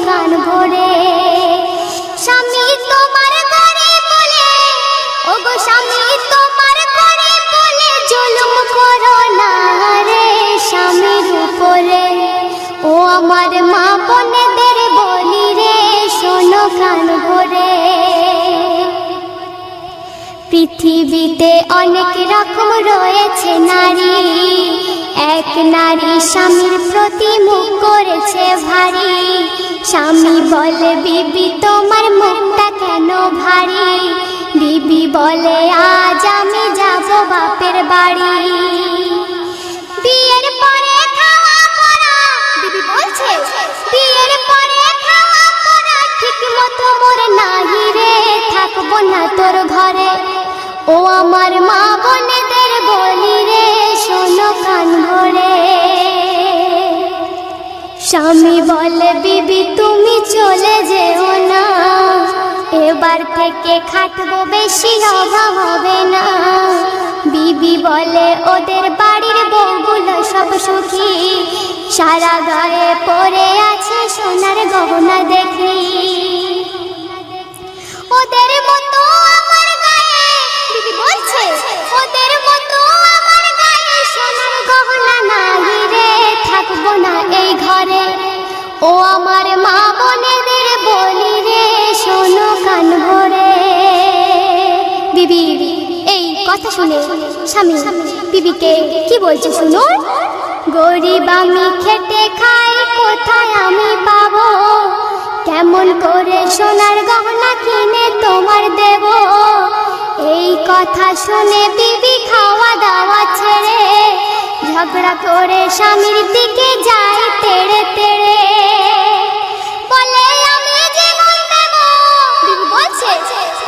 কান ভরে। স্বামী তোমার করে বলে, ওগো স্বামী তোমার করে বলে জুলুম করো না রে স্বামীর উপরে। ও আমার মা বোনেদের বলি রে শোনো কান ভরে। পৃথিবীতে অনেক রকম রয়েছে নারী, এক নারী স্বামীর প্রতি মুখ করেছে ভারী। স্বামী বলে বিবি তোমার মুখটা কেন ভারী, বিবি বলে আজ আমি যাব বাপের বাড়ি। বিয়ের পরে খাওয়া পরা, বিবি বলছে বিয়ের পরে খাওয়া পরা ঠিক মতো মোর নাহি রে, থাকবো না তোর ঘরে। ও আমার মা বোনেদের বলি রে শোনো কান ভরে। স্বামী বলে বিবি তুমি চলে যেও না, এবার থেকে খাটবো বেশি অভাব হবে না। বিবি বলে ওদের বাড়ির বউগুলো সব সুখী, সারা গায়ে পরে আছে সোনার গহনা দেখি। ওদের মতো আমার গায়ে, বিবি বলছে ওদের মতো আমার গায়ে সোনার গহনা নাই রে, থাকবো না এই ঘরে। ও আমার মা বোনেদের বলি রে শোনো কান ভরে। বিবি এই কথা শুনে স্বামী বিবিকে কি বলছে শুনুন। গরিব আমি খেটে খাই কোথায় আমি পাবো, কেমন করে সোনার গহনা কিনে তোমার দেব। এই কথা শুনে বিবি খাওয়া দাওয়া ছেড়ে ঝগড়া করে স্বামীর দিকে যায় তেড়ে তেড়ে। বলে আমি জীবন দেব, বিবি বলছে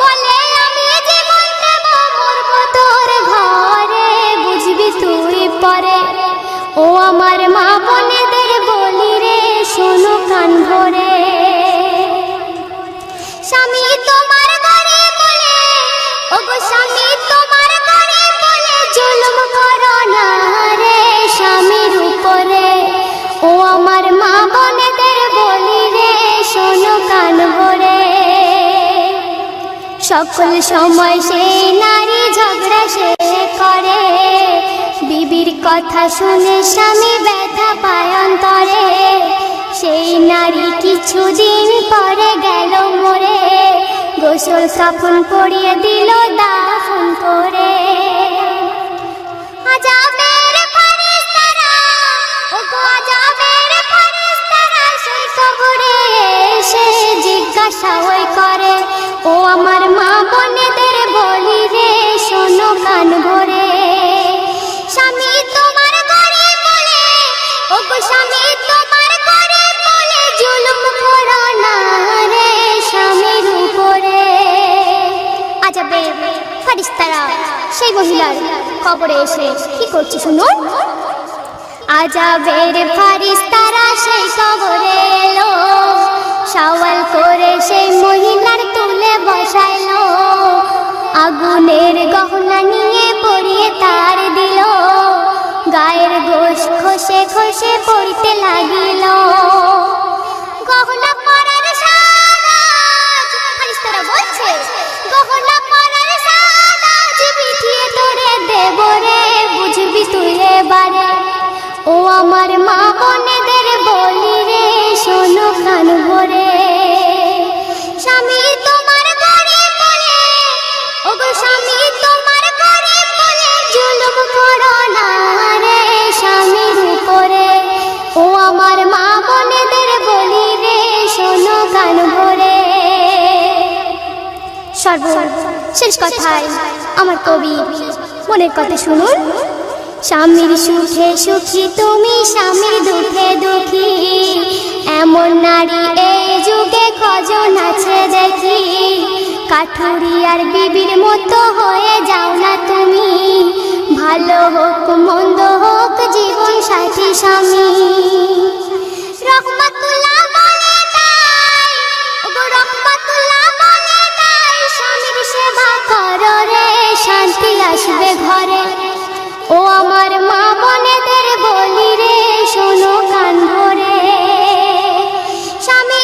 বলে আমি জীবন দেব মরবো তোর ঘরে, বুঝবি তুই পরে। ও আমার মা বোনেদের বলি রে শোনো কান ভরে। স্বামী তোমার ঘরে বলে, ওগো স্বামী তোমার ঘরে বলে জুলুম করো না রে স্বামীর উপরে। ও আমার মা বোনেদের বলি রে শোনো কান ভরে। সকল সময় সেই নারী ঝগড়া সে করে, বিবির কথা শুনে স্বামী ব্যথা পায় অন্তরে। সেই নারী কিছুদিন পরে গেল মরে, গোসল কাফন পরিয়ে দিল দাফন করে। আযাবের ফেরেশতারা, ওগো আযাবের ফেরেশতারা সেই কবরে এসে জিজ্ঞাসা ওই করে। ও আমার মা বোনেদের বলি রে শোনো কান ভরে। স্বামী তোমার ঘরে বলে, ওগো স্বামী তোমার ঘরে বলে জুলুম করো না রে স্বামীর উপরে। আযাবের ফেরেশতারা সেই মহিলার কবরে এসে কি করছে শুনুন। আযাবের ফেরেশতারা সেই কবরে এলো, সওয়াল করে সেই মহিলার তুলে বসাইলো। আগুনের গহনা নিয়ে পরিয়ে তার দিল, গায়ের গোশ খসে খসে পড়তে লাগিল। গহনা পরার সাজ, ফেরেশতারা বলছে গহনা পরার সাজ বিঠিয়ে তোরে দেব রে, বুঝবি তুই এবারে। ও আমার মা বোনেদের বলি রে শোনো কান ভরে। স্বামী তোমার ঘরে বলে, ওগো স্বামী তোমার ঘরে বলে জুলুম করো না রে স্বামীর উপরে। ও আমার মা বোনেদের বলি রে শোনো কান ভরে। সর্বশেষ কথায় আমার কবি মনের কথা শুনুন। স্বামীর সুখে সুখী তুমি, স্বামীর দুঃখে দুঃখী, এমন নারী এই যুগে কজন আছে দেখি। কাঠুরি আর বিবির মতো হয়ে যাও না তুমি, ভালো হোক মন্দ হোক জীবন সাথী স্বামী। রহমাতুল্লাহ বলে তাই, ওগো রহমাতুল্লাহ বলে তাই, স্বামীর সেবা করো রে শান্তি আসবে ঘরে। ও আমার মা বোনেদের বলি রে শোনো কান ভরে। স্বামী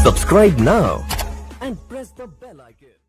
Subscribe now and press the bell icon.